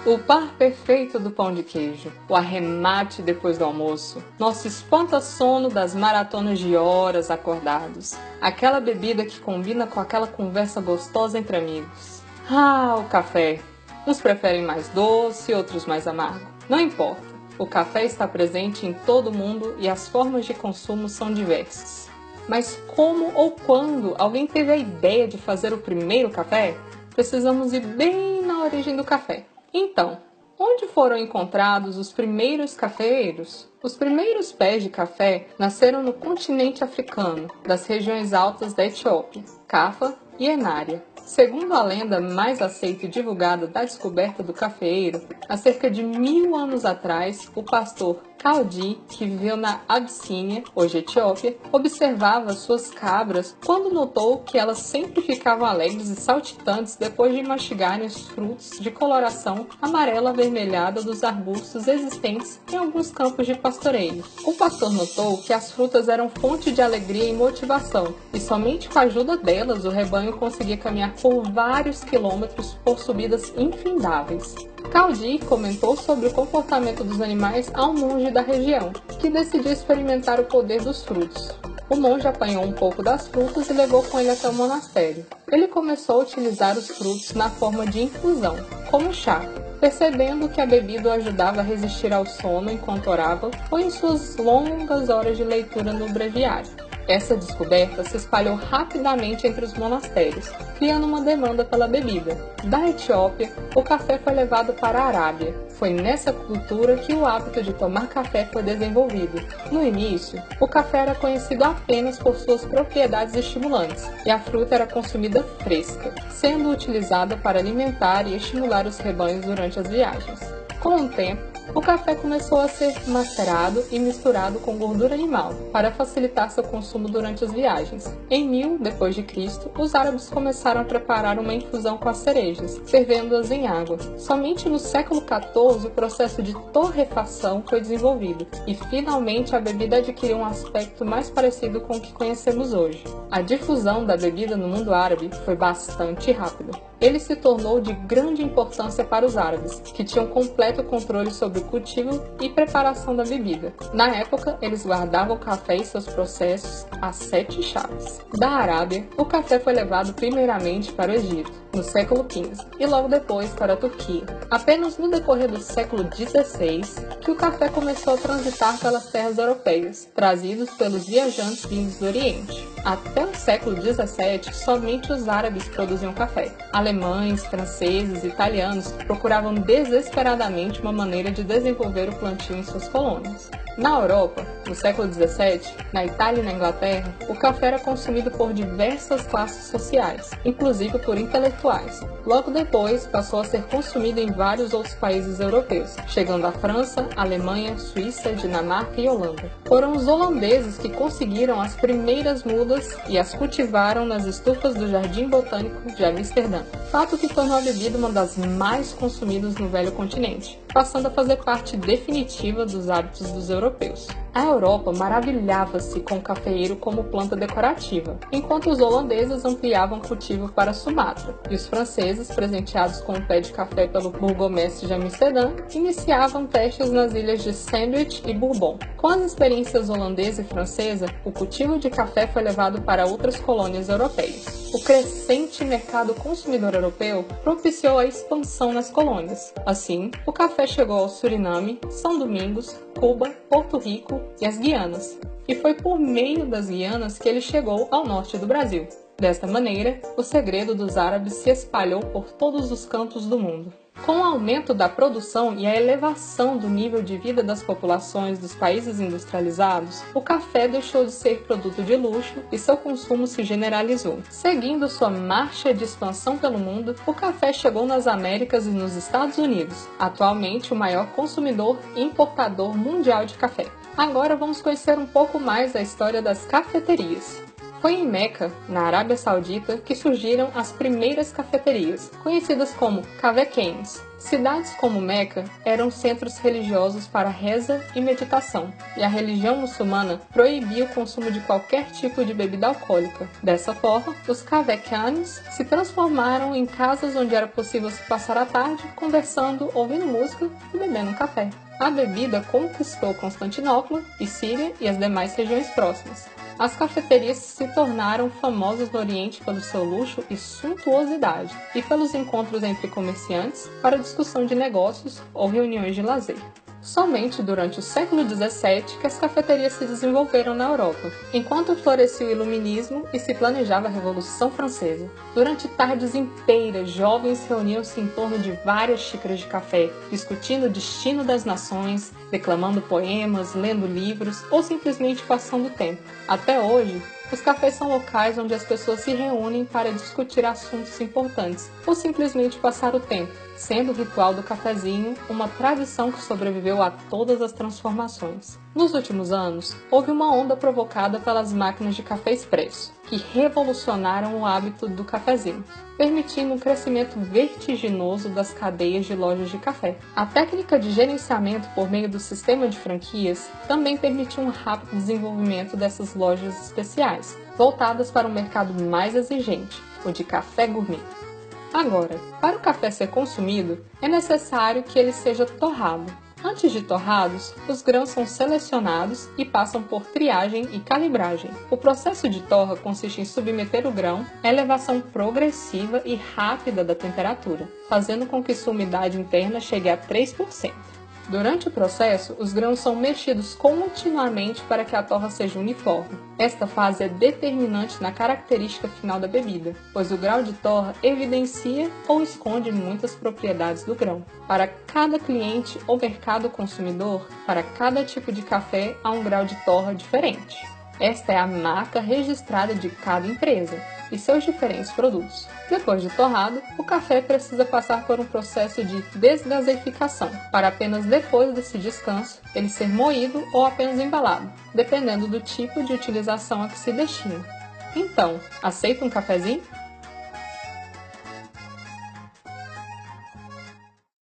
O par perfeito do pão de queijo, o arremate depois do almoço, nosso espanta-sono das maratonas de horas acordados, aquela bebida que combina com aquela conversa gostosa entre amigos. Ah, o café! Uns preferem mais doce, outros mais amargo. Não importa, o café está presente em todo mundo e as formas de consumo são diversas. Mas como ou quando alguém teve a ideia de fazer o primeiro café? Precisamos ir bem na origem do café. Então, onde foram encontrados os primeiros cafeeiros? Os primeiros pés de café nasceram no continente africano, das regiões altas da Etiópia, Cafa e Enária. Segundo a lenda mais aceita e divulgada da descoberta do cafeeiro, há cerca de 1000 anos atrás, o pastor Kaldi, que viveu na Abissínia, hoje Etiópia, observava suas cabras quando notou que elas sempre ficavam alegres e saltitantes depois de mastigarem os frutos de coloração amarela-avermelhada dos arbustos existentes em alguns campos de pastoreio. O pastor notou que as frutas eram fonte de alegria e motivação, e somente com a ajuda delas o rebanho conseguia caminhar por vários quilômetros por subidas infindáveis. Kaldi comentou sobre o comportamento dos animais ao monge da região, que decidiu experimentar o poder dos frutos. O monge apanhou um pouco das frutas e levou com ele até o monastério. Ele começou a utilizar os frutos na forma de infusão, como chá, percebendo que a bebida o ajudava a resistir ao sono enquanto orava ou em suas longas horas de leitura no breviário. Essa descoberta se espalhou rapidamente entre os monastérios, criando uma demanda pela bebida. Da Etiópia, o café foi levado para a Arábia. Foi nessa cultura que o hábito de tomar café foi desenvolvido. No início, o café era conhecido apenas por suas propriedades estimulantes, e a fruta era consumida fresca, sendo utilizada para alimentar e estimular os rebanhos durante as viagens. Com o tempo, o café começou a ser macerado e misturado com gordura animal para facilitar seu consumo durante as viagens. Em 1000 d.C., os árabes começaram a preparar uma infusão com as cerejas, fervendo-as em água. Somente no século XIV o processo de torrefação foi desenvolvido e finalmente a bebida adquiriu um aspecto mais parecido com o que conhecemos hoje. A difusão da bebida no mundo árabe foi bastante rápida. Ele se tornou de grande importância para os árabes, que tinham completo controle sobre o cultivo e preparação da bebida. Na época, eles guardavam o café e seus processos a 7 chaves. Da Arábia, o café foi levado primeiramente para o Egito, no século XV, e logo depois para a Turquia. Apenas no decorrer do século XVI que o café começou a transitar pelas terras europeias, trazidos pelos viajantes vindos do Oriente. Até o século XVII, somente os árabes produziam café. Alemães, franceses e italianos procuravam desesperadamente uma maneira de desenvolver o plantio em suas colônias. Na Europa, no século XVII, na Itália e na Inglaterra, o café era consumido por diversas classes sociais, inclusive por intelectuais. Logo depois, passou a ser consumido em vários outros países europeus, chegando à França, Alemanha, Suíça, Dinamarca e Holanda. Foram os holandeses que conseguiram as primeiras mudas e as cultivaram nas estufas do Jardim Botânico de Amsterdã, fato que tornou a bebida uma das mais consumidas no velho continente, passando a fazer parte definitiva dos hábitos dos europeus. A Europa maravilhava-se com o cafeeiro como planta decorativa, enquanto os holandeses ampliavam o cultivo para a Sumatra, e os franceses, presenteados com o pé de café pelo burgomestre de Amsterdã, iniciavam testes nas ilhas de Sandwich e Bourbon. Com as experiências holandesa e francesa, o cultivo de café foi levado para outras colônias europeias. O crescente mercado consumidor europeu propiciou a expansão nas colônias. Assim, o café chegou ao Suriname, São Domingos, Cuba, Porto Rico e as Guianas. E foi por meio das Guianas que ele chegou ao norte do Brasil. Desta maneira, o segredo dos árabes se espalhou por todos os cantos do mundo. Com o aumento da produção e a elevação do nível de vida das populações dos países industrializados, o café deixou de ser produto de luxo e seu consumo se generalizou. Seguindo sua marcha de expansão pelo mundo, o café chegou nas Américas e nos Estados Unidos, atualmente o maior consumidor e importador mundial de café. Agora vamos conhecer um pouco mais a história das cafeterias. Foi em Meca, na Arábia Saudita, que surgiram as primeiras cafeterias, conhecidas como café-queens. Cidades como Meca eram centros religiosos para reza e meditação, e a religião muçulmana proibia o consumo de qualquer tipo de bebida alcoólica. Dessa forma, os café-queens se transformaram em casas onde era possível se passar a tarde conversando, ouvindo música e bebendo um café. A bebida conquistou Constantinopla e Síria e as demais regiões próximas. As cafeterias se tornaram famosas no Oriente pelo seu luxo e suntuosidade, e pelos encontros entre comerciantes para discussão de negócios ou reuniões de lazer. Somente durante o século XVII que as cafeterias se desenvolveram na Europa, enquanto florescia o Iluminismo e se planejava a Revolução Francesa. Durante tardes inteiras, jovens reuniam-se em torno de várias xícaras de café, discutindo o destino das nações, declamando poemas, lendo livros ou simplesmente passando o tempo. Até hoje, os cafés são locais onde as pessoas se reúnem para discutir assuntos importantes ou simplesmente passar o tempo, sendo o ritual do cafezinho uma tradição que sobreviveu a todas as transformações. Nos últimos anos, houve uma onda provocada pelas máquinas de café expresso, que revolucionaram o hábito do cafezinho, permitindo um crescimento vertiginoso das cadeias de lojas de café. A técnica de gerenciamento por meio do sistema de franquias também permitiu um rápido desenvolvimento dessas lojas especiais, voltadas para um mercado mais exigente, o de café gourmet. Agora, para o café ser consumido, é necessário que ele seja torrado. Antes de torrados, os grãos são selecionados e passam por triagem e calibragem. O processo de torra consiste em submeter o grão à elevação progressiva e rápida da temperatura, fazendo com que sua umidade interna chegue a 3%. Durante o processo, os grãos são mexidos continuamente para que a torra seja uniforme. Esta fase é determinante na característica final da bebida, pois o grau de torra evidencia ou esconde muitas propriedades do grão. Para cada cliente ou mercado consumidor, para cada tipo de café há um grau de torra diferente. Esta é a marca registrada de cada empresa e seus diferentes produtos. Depois de torrado, o café precisa passar por um processo de desgaseificação, para apenas depois desse descanso ele ser moído ou apenas embalado, dependendo do tipo de utilização a que se destina. Então, aceita um cafezinho?